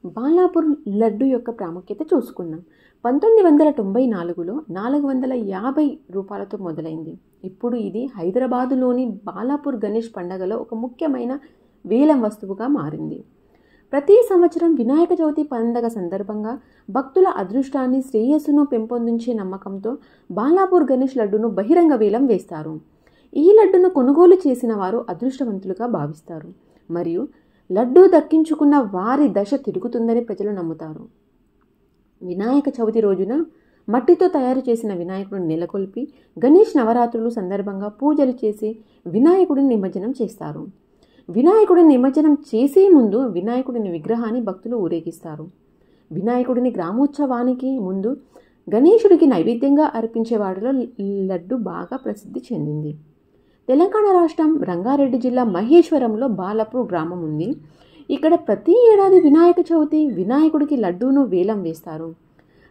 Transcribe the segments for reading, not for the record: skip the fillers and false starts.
బాలాపూర్ లడ్డు యొక్క ప్రాముఖ్యత చూసుకుందాం. 1994లో 450 రూపాయలతో మొదలైంది. ఇప్పుడు ఇది హైదరాబాదులోని బాలాపూర్ గణేష్ పండుగలో ఒక ముఖ్యమైన వేలం వస్తువుగా మారింది. ప్రతి సంవత్సరం వినాయక చవితి పండుగ సందర్భంగా భక్తుల అదృష్టాన్ని, శ్రేయస్సును పెంపొందించే నమ్మకంతో బాలాపూర్ గణేష్ లడ్డును బహిరంగ వేలం వేస్తారు. ఈ లడ్డును కొనుగోలు చేసిన వారు అదృష్టవంతులుగా భావిస్తారు మరియు లడ్డూ దక్కించుకున్న వారి దశ తిరుగుతుందని ప్రజలు నమ్ముతారు. వినాయక చవితి రోజున మట్టితో తయారు చేసిన వినాయకుడిని నెలకొల్పి గణేష్ నవరాత్రులు సందర్భంగా పూజలు చేసి వినాయకుడిని నిమజ్జనం చేస్తారు. వినాయకుడిని నిమజ్జనం చేసే ముందు వినాయకుడిని విగ్రహాన్ని భక్తులు ఊరేగిస్తారు. వినాయకుడిని గ్రామోత్సవానికి ముందు గణేశుడికి నైవేద్యంగా అర్పించే వాటిలో లడ్డు బాగా ప్రసిద్ధి చెందింది. తెలంగాణ రాష్ట్రం రంగారెడ్డి జిల్లా మహేశ్వరంలో బాలాపూర్ గ్రామం ఉంది. ఇక్కడ ప్రతి ఏడాది వినాయక చవితి వినాయకుడికి లడ్డూను వేలం వేస్తారు.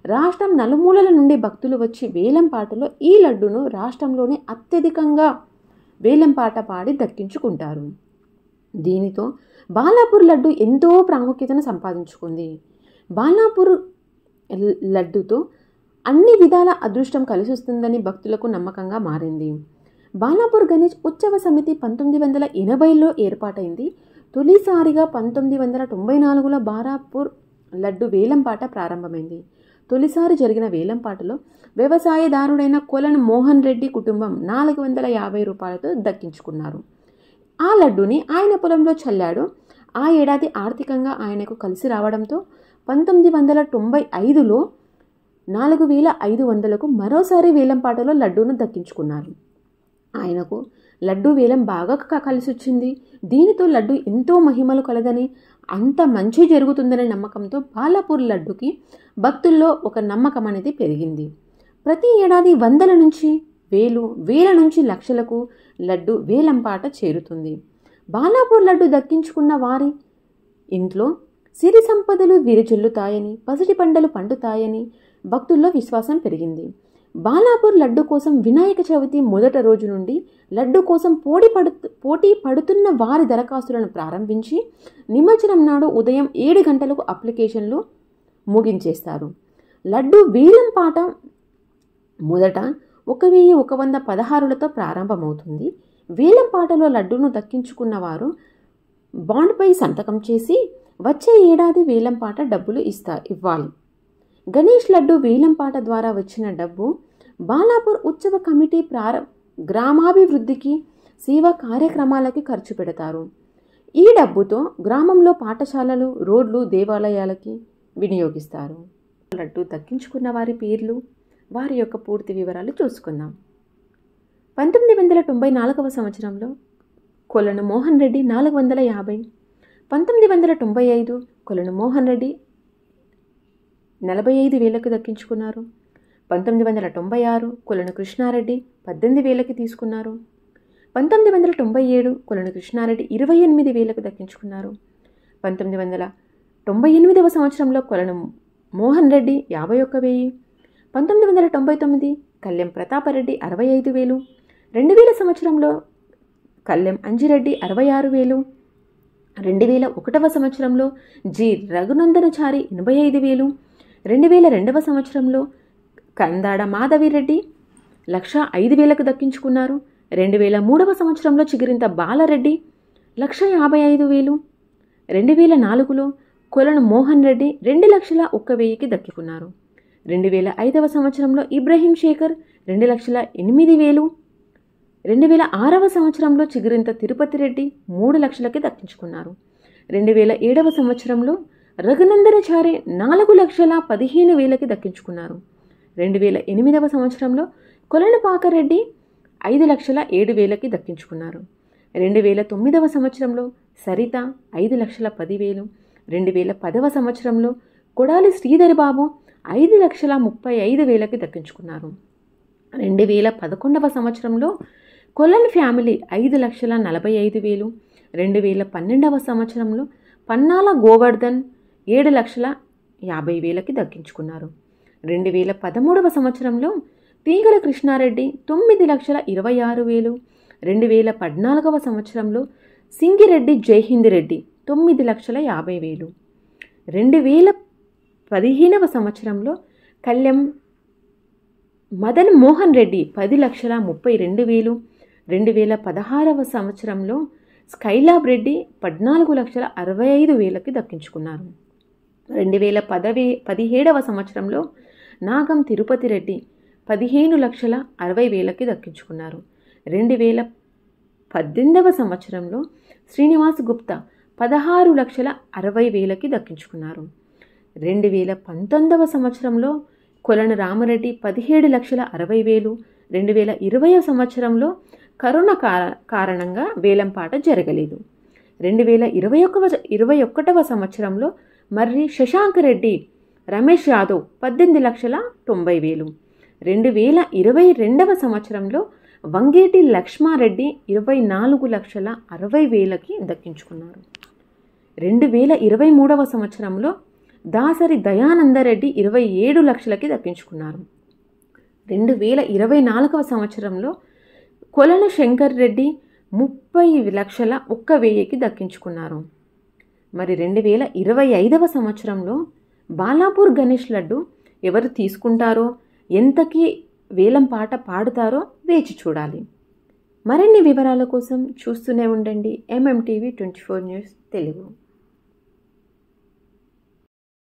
రాష్ట్రం నలుమూలల నుండి భక్తులు వచ్చి వేలం పాటలో ఈ లడ్డూను రాష్ట్రంలోనే అత్యధికంగా వేలం పాట పాడి దక్కించుకుంటారు. దీనితో బాలాపూర్ లడ్డు ఎంతో ప్రాముఖ్యతను సంపాదించుకుంది. బాలాపూర్ లడ్డుతో అన్ని విధాల అదృష్టం కలిసొస్తుందని భక్తులకు నమ్మకంగా మారింది. బాలాపూర్ గణేష్ ఉత్సవ సమితి 1980లో ఏర్పాటైంది. తొలిసారిగా 1994లో బాలాపూర్ లడ్డు వేలంపాట ప్రారంభమైంది. తొలిసారి జరిగిన వేలంపాటలో వ్యవసాయదారుడైన కొలను మోహన్ రెడ్డి కుటుంబం 450 రూపాయలతో దక్కించుకున్నారు. ఆ లడ్డూని ఆయన పొలంలో చల్లాడు. ఆ ఏడాది ఆర్థికంగా ఆయనకు కలిసి రావడంతో 1995లో 4500కు మరోసారి వేలంపాటలో లడ్డూను దక్కించుకున్నారు. ఆయనకు లడ్డూ వేలం బాగా కలిసొచ్చింది. దీనితో లడ్డు ఎంతో మహిమలు కలదని, అంత మంచి జరుగుతుందనే నమ్మకంతో బాలాపూర్ లడ్డుకి భక్తుల్లో ఒక నమ్మకం అనేది పెరిగింది. ప్రతి ఏడాది వందల నుంచి వేల నుంచి లక్షలకు లడ్డు వేలంపాట చేరుతుంది. బాలాపూర్ లడ్డు దక్కించుకున్న వారి ఇంట్లో సిరి సంపదలు విరజిల్లుతాయని, పసిడి పంటలు పండుతాయని భక్తుల్లో విశ్వాసం పెరిగింది. బాలాపూర్ లడ్డు కోసం వినాయక చవితి మొదటి రోజు నుండి లడ్డు కోసం పోటీ పడుతున్న వారి దరఖాస్తులను ప్రారంభించి నిమజ్జనం నాడు ఉదయం 7 గంటలకు అప్లికేషన్లు ముగించేస్తారు. లడ్డు వేలం పాట మొదట 1116లతో ప్రారంభమవుతుంది. వేలం పాటలో లడ్డూను దక్కించుకున్న వారు బాండ్పై సంతకం చేసి వచ్చే ఏడాది వేలంపాట డబ్బులు ఇవ్వాలి. గణేష్ లడ్డు వేలంపాట ద్వారా వచ్చిన డబ్బు బాలాపూర్ ఉత్సవ కమిటీ గ్రామాభివృద్ధికి, సేవా కార్యక్రమాలకి ఖర్చు పెడతారు. ఈ డబ్బుతో గ్రామంలో పాఠశాలలు, రోడ్లు, దేవాలయాలకి వినియోగిస్తారు. లడ్డు దక్కించుకున్న వారి పేర్లు, వారి యొక్క పూర్తి వివరాలు చూసుకుందాం. 1994వ సంవత్సరంలో కొలను మోహన్ రెడ్డి 450, 1995 కొలను మోహన్ రెడ్డి 45,000కు దక్కించుకున్నారు. 1996 కొలను కృష్ణారెడ్డి 18,000కి తీసుకున్నారు. 1997 కొలను కృష్ణారెడ్డి 28,000కు దక్కించుకున్నారు. 1998వ సంవత్సరంలో కొలను మోహన్ రెడ్డి 51,000, 1999 కళ్యం ప్రతాపరెడ్డి 65,000, 2000 సంవత్సరంలో కళ్యం అంజిరెడ్డి 66,000, 2001వ సంవత్సరంలో జి రఘునందనచారి 85,000, 2002వ సంవత్సరంలో కందాడ మాధవిరెడ్డి 1,05,000కు దక్కించుకున్నారు. 2003వ సంవత్సరంలో చిగిరింత బాలరెడ్డి 1,55,000, 2004లో కొలను మోహన్ రెడ్డి 2,01,000కి దక్కికున్నారు. 2005వ సంవత్సరంలో ఇబ్రహీం శేఖర్ 2,08,000, 2006వ సంవత్సరంలో చిగురింత తిరుపతి రెడ్డి 3 లక్షలకి దక్కించుకున్నారు. 2007వ సంవత్సరంలో రఘునందనచారి 4,15,000కి దక్కించుకున్నారు. 2008వ సంవత్సరంలో కొలనుపాకరెడ్డి 5,07,000కి దక్కించుకున్నారు. 2009వ సంవత్సరంలో సరిత 5,10,000, 2010వ సంవత్సరంలో కొడాలి శ్రీధర్ బాబు 5,35,000కి దక్కించుకున్నారు. 2011వ సంవత్సరంలో కొలన్ ఫ్యామిలీ 5,45,000, 2012వ సంవత్సరంలో పన్నాల గోవర్ధన్ 7,50,000కి దక్కించుకున్నారు. 2013వ సంవత్సరంలో తీగల కృష్ణారెడ్డి 9,26,000. 2014వ సంవత్సరంలో సింగిరెడ్డి జైహింద్ రెడ్డి 9,50,000. 2015వ సంవత్సరంలో కళ్యాణ్ మదన్ మోహన్ రెడ్డి 10,32,000. 2016వ సంవత్సరంలో స్కైలాబ్ రెడ్డి 14,65,000కి దక్కించుకున్నారు. 2017వ సంవత్సరంలో నాగం తిరుపతి రెడ్డి 15,60,000కి దక్కించుకున్నారు. 2018వ సంవత్సరంలో శ్రీనివాస్ గుప్తా 16,60,000కి దక్కించుకున్నారు. 2019వ సంవత్సరంలో కొలను రామరెడ్డి 17,60,000. 2020వ సంవత్సరంలో కరోనా కారణంగా వేలంపాట జరగలేదు. 2021వ సంవత్సరంలో మర్రి శశాంక్ రెడ్డి రమేష్ యాదవ్ 18,90,000. 2022వ సంవత్సరంలో వంగేటి లక్ష్మారెడ్డి 24,60,000కి దక్కించుకున్నారు. 2023వ సంవత్సరంలో దాసరి దయానందరెడ్డి 27 లక్షలకి దక్కించుకున్నారు. 2024వ సంవత్సరంలో కొలను శంకర్ రెడ్డి 30,01,000కి దక్కించుకున్నారు. మరి 2025వ సంవత్సరంలో బాలాపూర్ గణేష్ లడ్డు ఎవరు తీసుకుంటారో, ఎంతకి వేలం పాట పాడుతారో వేచి చూడాలి. మరిన్ని వివరాల కోసం చూస్తూనే ఉండండి MMTV 24 న్యూస్ తెలుగు.